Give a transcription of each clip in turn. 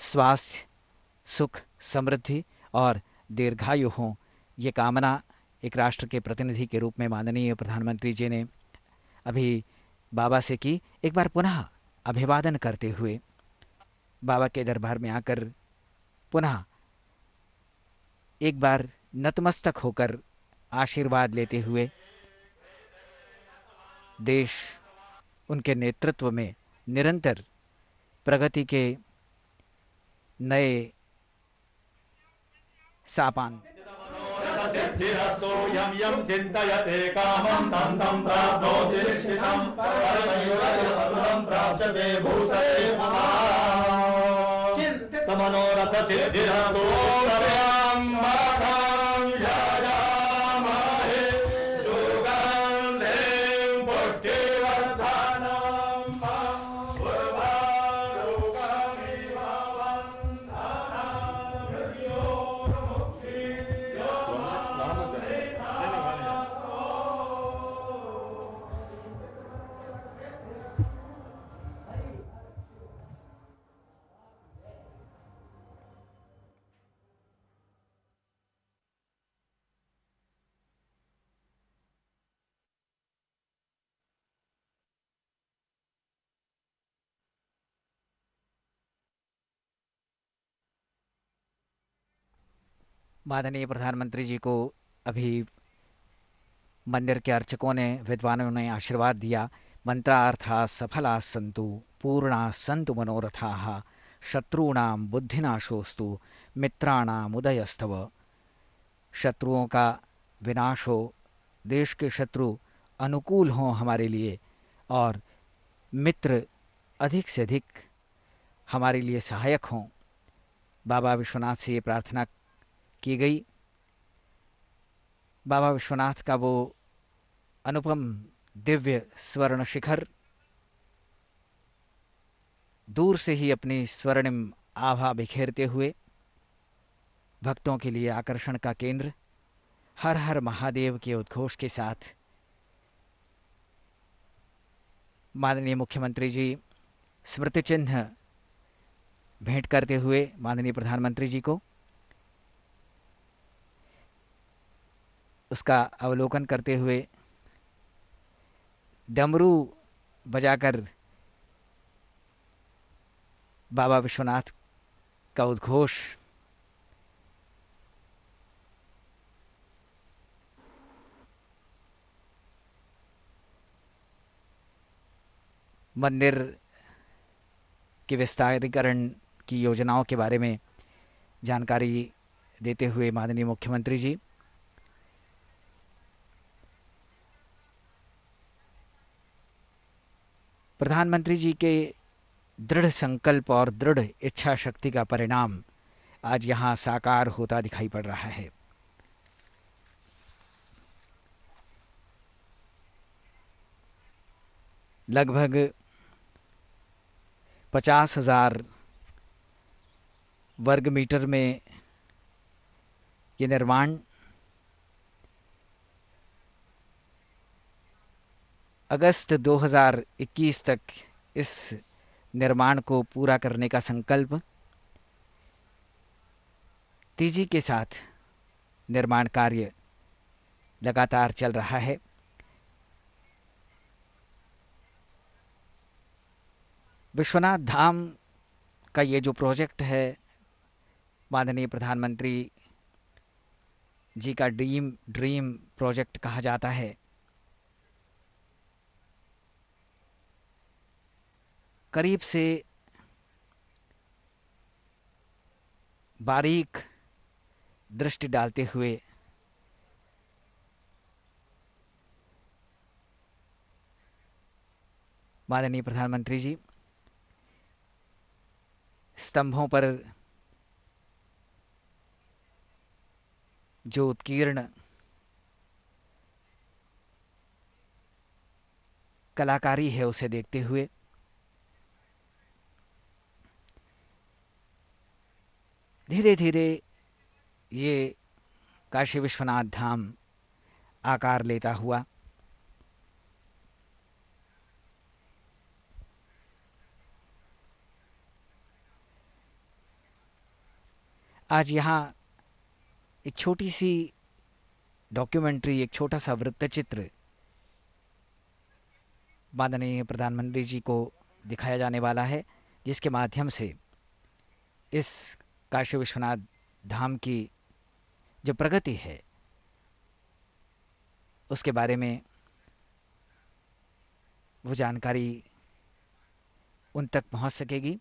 स्वास्थ्य, सुख, समृद्धि और दीर्घायु हों, ये कामना एक राष्ट्र के प्रतिनिधि के रूप में माननीय प्रधानमंत्री जी ने अभी बाबा से की। एक बार पुनः अभिवादन करते हुए बाबा के दरबार में आकर पुनः एक बार नतमस्तक होकर आशीर्वाद लेते हुए देश उनके नेतृत्व में निरंतर प्रगति के नए सापान सिद्धिरस्तु यं यं चिन्तयते कामं तं तं प्राप्नोति निश्चितं परमयोगपदं प्राप्स्यते भूषते तमनोरथ सिद्धिरस्तु कव्यां माघां यायामहे सुगन्धिं पुष्टिवर्धनं पूर्वारुकमिव माननीय प्रधानमंत्री जी को अभी मंदिर के अर्चकों ने, विद्वानों ने आशीर्वाद दिया। मंत्रार्था सफला संतु, पूर्णा संतु मनोरथा, शत्रुणाम बुद्धिनाशोस्तु, मित्राणाम उदयस्तव। शत्रुओं का विनाश हो, देश के शत्रु अनुकूल हों हमारे लिए, और मित्र अधिक से अधिक हमारे लिए सहायक हों। बाबा विश्वनाथ से ये प्रार्थना की गई। बाबा विश्वनाथ का वो अनुपम दिव्य स्वर्ण शिखर दूर से ही अपनी स्वर्णिम आभा बिखेरते हुए भक्तों के लिए आकर्षण का केंद्र, हर हर महादेव के उद्घोष के साथ माननीय मुख्यमंत्री जी स्मृति चिन्ह भेंट करते हुए माननीय प्रधानमंत्री जी को उसका अवलोकन करते हुए डमरू बजाकर बाबा विश्वनाथ का उद्घोष मंदिर के विस्तारीकरण की योजनाओं के बारे में जानकारी देते हुए माननीय मुख्यमंत्री जी प्रधानमंत्री जी के दृढ़ संकल्प और दृढ़ इच्छा शक्ति का परिणाम आज यहां साकार होता दिखाई पड़ रहा है। लगभग 50,000 वर्ग मीटर में ये निर्माण अगस्त 2021 तक इस निर्माण को पूरा करने का संकल्प, तेजी के साथ निर्माण कार्य लगातार चल रहा है। विश्वनाथ धाम का ये जो प्रोजेक्ट है, माननीय प्रधानमंत्री जी का ड्रीम प्रोजेक्ट कहा जाता है। करीब से बारीक दृष्टि डालते हुए माननीय प्रधानमंत्री जी स्तंभों पर जो उत्कीर्ण कलाकारी है उसे देखते हुए धीरे धीरे ये काशी विश्वनाथ धाम आकार लेता हुआ आज यहाँ एक छोटी सी डॉक्यूमेंट्री, एक छोटा सा वृत्तचित्र माननीय प्रधानमंत्री जी को दिखाया जाने वाला है, जिसके माध्यम से इस काशी विश्वनाथ धाम की जो प्रगति है उसके बारे में वो जानकारी उन तक पहुंच सकेगी।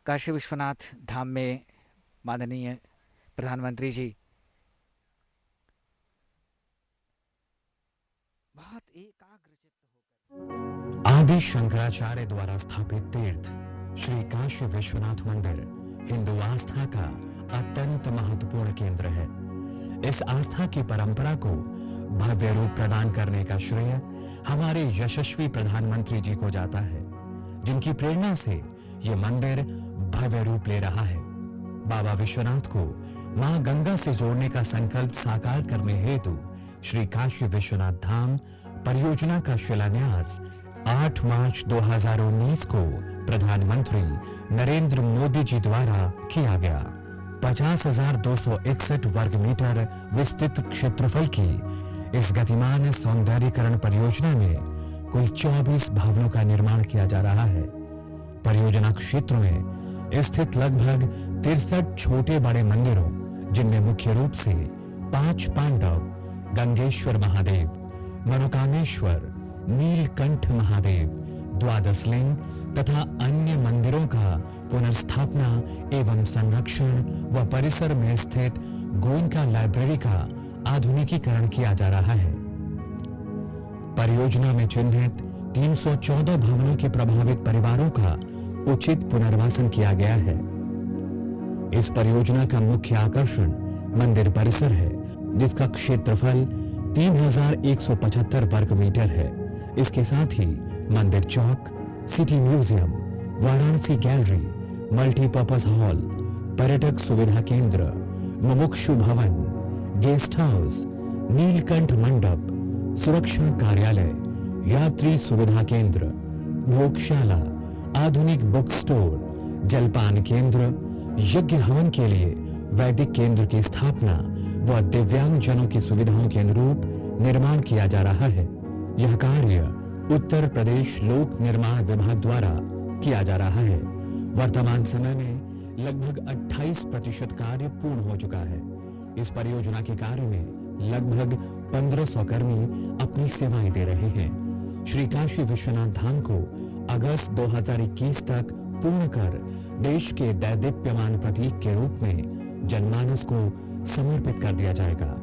काशी विश्वनाथ धाम में माननीय प्रधानमंत्री जी बहुत एकाग्रचित्त होकर आदि शंकराचार्य द्वारा स्थापित तीर्थ श्री काशी विश्वनाथ मंदिर हिंदू आस्था का अत्यंत महत्वपूर्ण केंद्र है। इस आस्था की परंपरा को भव्य रूप प्रदान करने का श्रेय हमारे यशस्वी प्रधानमंत्री जी को जाता है, जिनकी प्रेरणा से ये मंदिर भव्य रूप ले रहा है। बाबा विश्वनाथ को मां गंगा से जोड़ने का संकल्प साकार करने हेतु श्री काशी विश्वनाथ धाम परियोजना का शिलान्यास 8 मार्च 2019 को प्रधानमंत्री नरेंद्र मोदी जी द्वारा किया गया। 50,261 वर्ग मीटर विस्तृत क्षेत्रफल की इस गतिमान सौंदर्यीकरण परियोजना में कुल 24 भवनों का निर्माण किया जा रहा है। परियोजना क्षेत्र में स्थित लगभग 63 छोटे बड़े मंदिरों, जिनमें मुख्य रूप से 5 पांडव, गंगेश्वर महादेव, मनोकामेश्वर, नीलकंठ महादेव, द्वादश लिंग तथा अन्य मंदिरों का पुनर्स्थापना एवं संरक्षण व परिसर में स्थित गोइंका लाइब्रेरी का आधुनिकीकरण किया जा रहा है। परियोजना में चिन्हित 314 भवनों के प्रभावित परिवारों का उचित पुनर्वासन किया गया है। इस परियोजना का मुख्य आकर्षण मंदिर परिसर है, जिसका क्षेत्रफल 3,175 वर्ग मीटर है। इसके साथ ही मंदिर चौक, city museum, Varanasi gallery, multipurpose hall, पर्यटक सुविधा केंद्र, मुमुक्षु भवन, गेस्ट हाउस, नीलकंठ मंडप, सुरक्षा कार्यालय, यात्री सुविधा केंद्र, भोगशाला, आधुनिक बुक स्टोर, जलपान केंद्र, यज्ञ हवन के लिए वैदिक केंद्र की स्थापना व दिव्यांग जनों की सुविधाओं के अनुरूप निर्माण किया जा रहा है। यह कार्य उत्तर प्रदेश लोक निर्माण विभाग द्वारा किया जा रहा है। वर्तमान समय में लगभग 28% कार्य पूर्ण हो चुका है। इस परियोजना के कार्य में लगभग 1500 कर्मी अपनी सेवाएं दे रहे हैं। श्री काशी विश्वनाथ धाम को अगस्त 2021 तक पूर्ण कर देश के दैदीप्यमान प्रतीक के रूप में जनमानस को समर्पित कर दिया जाएगा।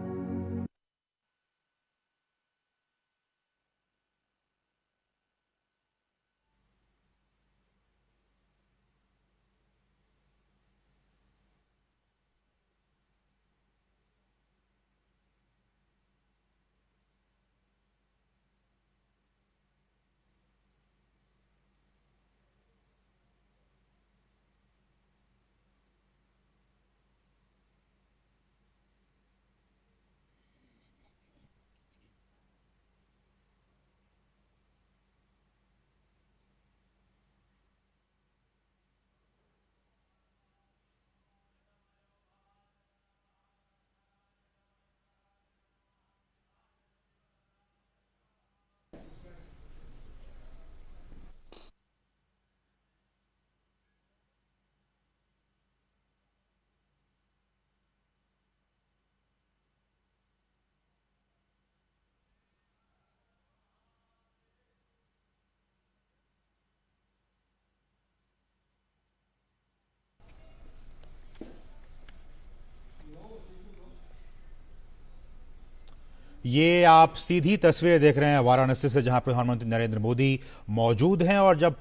ये आप सीधी तस्वीरें देख रहे हैं वाराणसी से, जहां प्रधानमंत्री नरेंद्र मोदी मौजूद हैं। और जब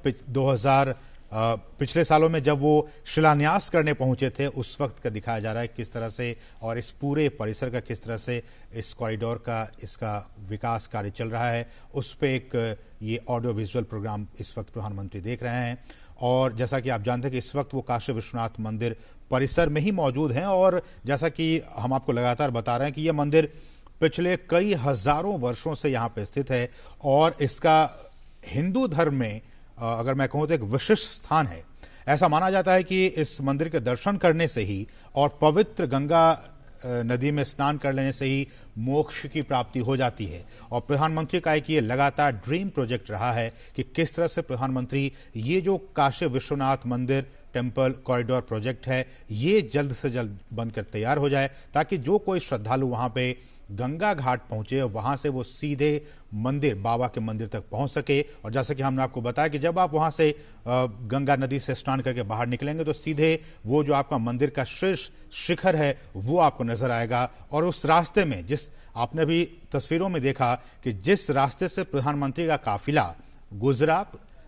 पिछले सालों में जब वो शिलान्यास करने पहुंचे थे, उस वक्त का दिखाया जा रहा है किस तरह से, और इस पूरे परिसर का किस तरह से, इस कॉरिडोर का, इसका विकास कार्य चल रहा है। उस पे एक ये ऑडियो विजुअल प्रोग्राम इस वक्त प्रधानमंत्री देख रहे हैं। और जैसा कि आप जानते हैं कि इस वक्त वो काशी विश्वनाथ मंदिर परिसर में ही मौजूद हैं। और जैसा कि हम आपको लगातार बता रहे हैं कि यह मंदिर पिछले कई हजारों वर्षों से यहाँ पे स्थित है और इसका हिंदू धर्म में अगर मैं कहूँ तो एक विशिष्ट स्थान है। ऐसा माना जाता है कि इस मंदिर के दर्शन करने से ही और पवित्र गंगा नदी में स्नान कर लेने से ही मोक्ष की प्राप्ति हो जाती है। और प्रधानमंत्री का एक ये लगातार ड्रीम प्रोजेक्ट रहा है कि किस तरह से प्रधानमंत्री ये जो काशी विश्वनाथ मंदिर टेम्पल कॉरिडोर प्रोजेक्ट है ये जल्द से जल्द बनकर तैयार हो जाए, ताकि जो कोई श्रद्धालु वहां पे गंगा घाट पहुंचे वहां से वो सीधे मंदिर बाबा के मंदिर तक पहुंच सके। और जैसा कि हमने आपको बताया कि जब आप वहां से गंगा नदी से स्नान करके बाहर निकलेंगे तो सीधे वो जो आपका मंदिर का शीर्ष शिखर है वो आपको नजर आएगा। और उस रास्ते में जिस आपने भी तस्वीरों में देखा कि जिस रास्ते से प्रधानमंत्री का काफिला गुजरा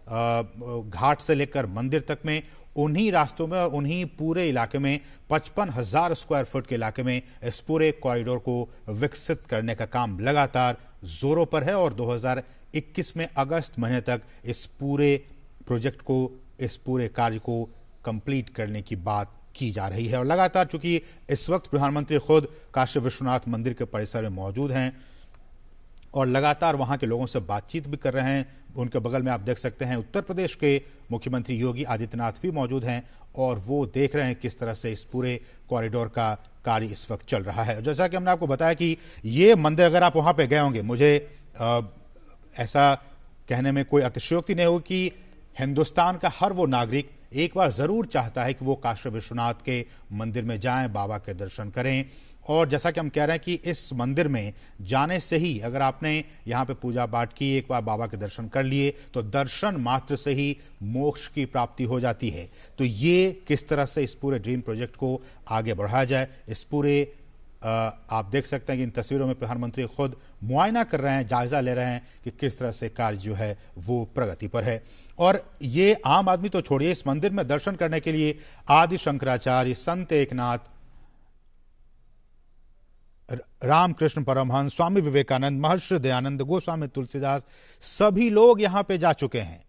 घाट से लेकर मंदिर तक में, उन्हीं रास्तों में और उन्हीं पूरे इलाके में 55,000 स्क्वायर फुट के इलाके में इस पूरे कॉरिडोर को विकसित करने का काम लगातार जोरों पर है। और 2021 में अगस्त महीने तक इस पूरे प्रोजेक्ट को, इस पूरे कार्य को कंप्लीट करने की बात की जा रही है। और लगातार चूंकि इस वक्त प्रधानमंत्री खुद काशी विश्वनाथ मंदिर के परिसर में मौजूद हैं और लगातार वहां के लोगों से बातचीत भी कर रहे हैं। उनके बगल में आप देख सकते हैं उत्तर प्रदेश के मुख्यमंत्री योगी आदित्यनाथ भी मौजूद हैं और वो देख रहे हैं किस तरह से इस पूरे कॉरिडोर का कार्य इस वक्त चल रहा है। जैसा कि हमने आपको बताया कि ये मंदिर अगर आप वहां पे गए होंगे, मुझे ऐसा कहने में कोई अतिशयोक्ति नहीं होगी कि हिंदुस्तान का हर वो नागरिक एक बार जरूर चाहता है कि वो काशी विश्वनाथ के मंदिर में जाएं, बाबा के दर्शन करें। और जैसा कि हम कह रहे हैं कि इस मंदिर में जाने से ही अगर आपने यहाँ पे पूजा पाठ की, एक बार बाबा के दर्शन कर लिए, तो दर्शन मात्र से ही मोक्ष की प्राप्ति हो जाती है। तो ये किस तरह से इस पूरे ड्रीम प्रोजेक्ट को आगे बढ़ाया जाए, इस पूरे आप देख सकते हैं कि इन तस्वीरों में प्रधानमंत्री खुद मुआयना कर रहे हैं, जायजा ले रहे हैं कि किस तरह से कार्य जो है वो प्रगति पर है। और ये आम आदमी तो छोड़िए, इस मंदिर में दर्शन करने के लिए आदि शंकराचार्य, संत एकनाथ, रामकृष्ण परमहंस, स्वामी विवेकानंद, महर्षि दयानंद, गोस्वामी तुलसीदास, सभी लोग यहाँ पे जा चुके हैं।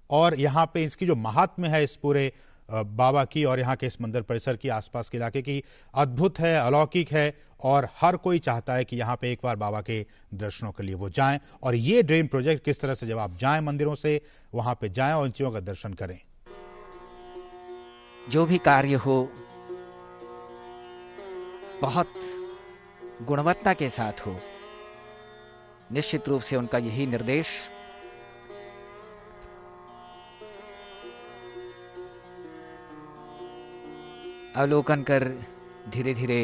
और यहाँ पे इसकी जो महात्म्य है इस पूरे बाबा की और यहाँ के इस मंदिर परिसर की, आसपास के इलाके की, अद्भुत है, अलौकिक है। और हर कोई चाहता है कि यहाँ पे एक बार बाबा के दर्शनों के लिए वो जाएं। और ये ड्रीम प्रोजेक्ट किस तरह से जब आप जाएं मंदिरों से, वहां पे जाएं और इन चीजों का दर्शन करें। जो भी कार्य हो बहुत गुणवत्ता के साथ हो, निश्चित रूप से उनका यही निर्देश अवलोकन कर धीरे धीरे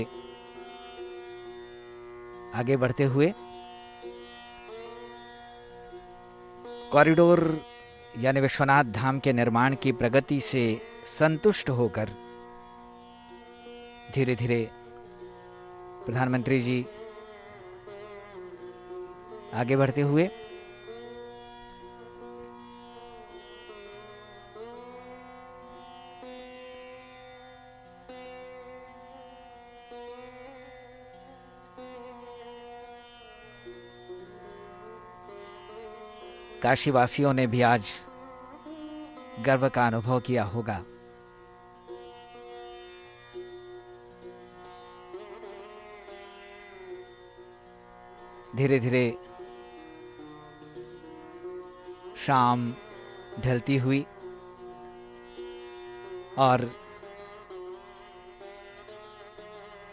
आगे बढ़ते हुए कॉरिडोर यानी विश्वनाथ धाम के निर्माण की प्रगति से संतुष्ट होकर धीरे धीरे प्रधानमंत्री जी आगे बढ़ते हुए काशीवासियों ने भी आज गर्व का अनुभव किया होगा। धीरे धीरे शाम ढलती हुई और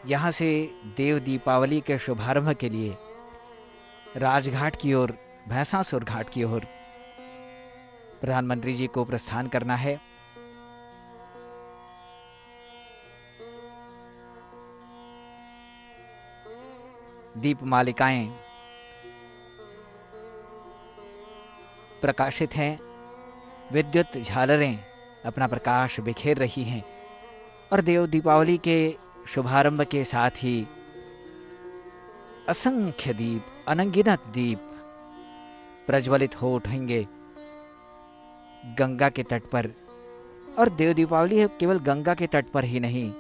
यहां से देव दीपावली के शुभारंभ के लिए राजघाट की ओर, भैंसासुर घाट की ओर प्रधानमंत्री जी को प्रस्थान करना है। दीप मालिकाएं प्रकाशित हैं, विद्युत झालरें अपना प्रकाश बिखेर रही हैं और देव दीपावली के शुभारंभ के साथ ही असंख्य दीप, अनगिनत दीप प्रज्वलित हो उठेंगे गंगा के तट पर। और देव दीपावली केवल गंगा के तट पर ही नहीं,